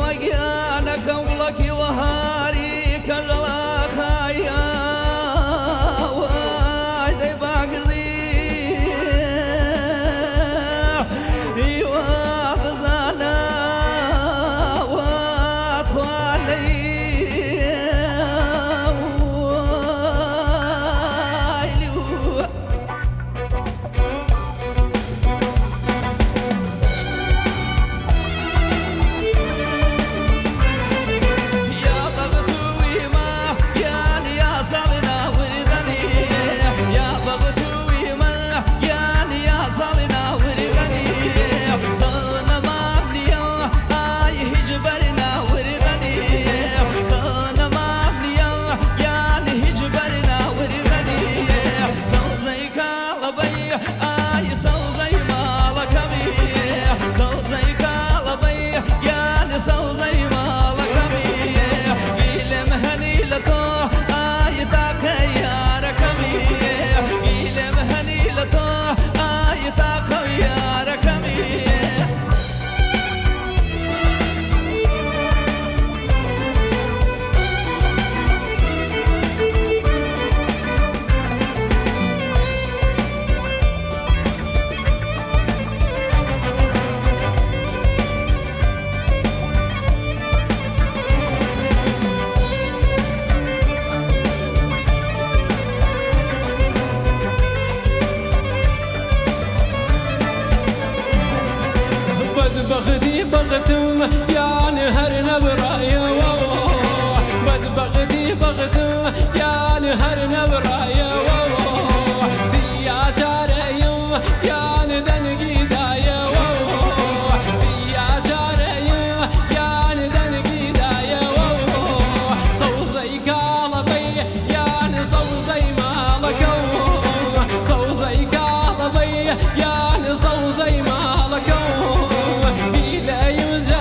ويانا قولك وهاري كلا خايا وايدي باقري ايوا بزانا واطفالي بغدي بغتم يا نهرنا برايا بد بغدي بغتم يا نهرنا برايا سيا شارعيم يا ندن قيدايا سيا شارعيم يا ندن قيدايا صوزي كالبي يا نصوزي مالك صوزي كالبي يا نصوزي مالك لا يوجد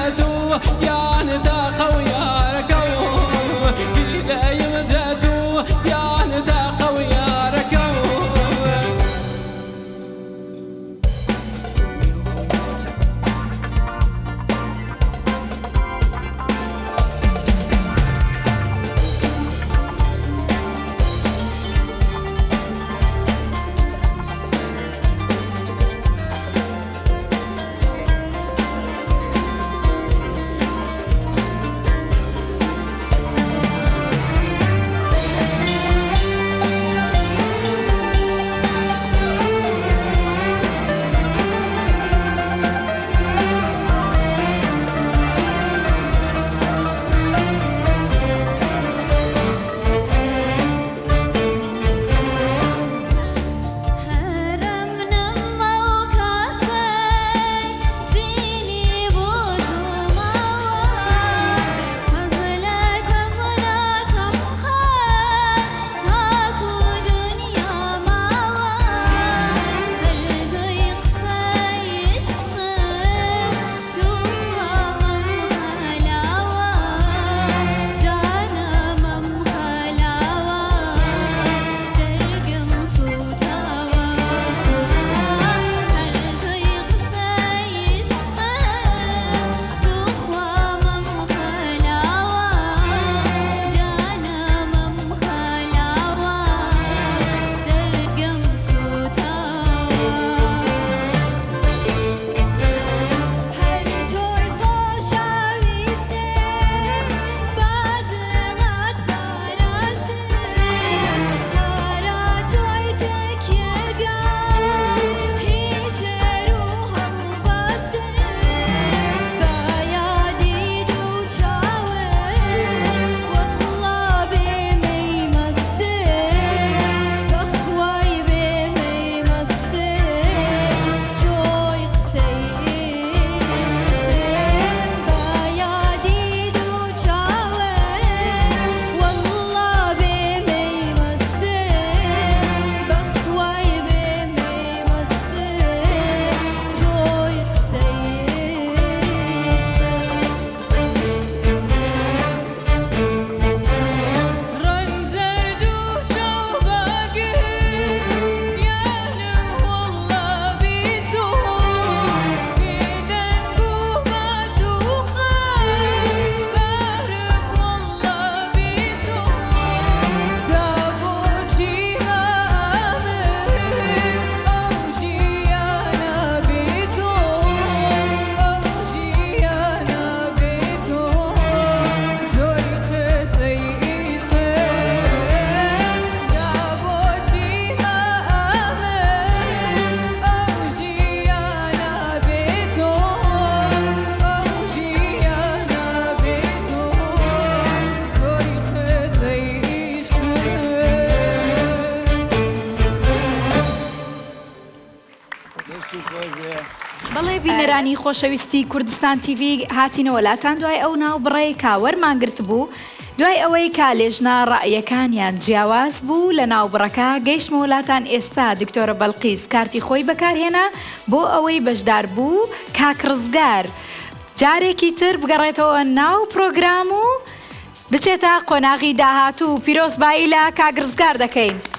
بەڵێ بینەرانی خۆشەویستی کوردستان TV هاتینەوە لاتان دوای ئەو ناو بڕێ کاوەرمان گرت بوو دوای ئەوەی کالێژنا ڕائیەکانیان جیاواز بوو لە ناوبڕەکە گەیشتمە وڵاتان ئێستا دکتۆرە بەڵقیس کارتی خۆی بەکارهێنا بۆ ئەوەی بەشدار بوو کاک ڕزگار جارێکی تر بگەڕێتەوە ناو پرۆگرام و بچێتە قۆناغی داهاتوو پیرۆزبایی لە کاک ڕزگار دەکەین.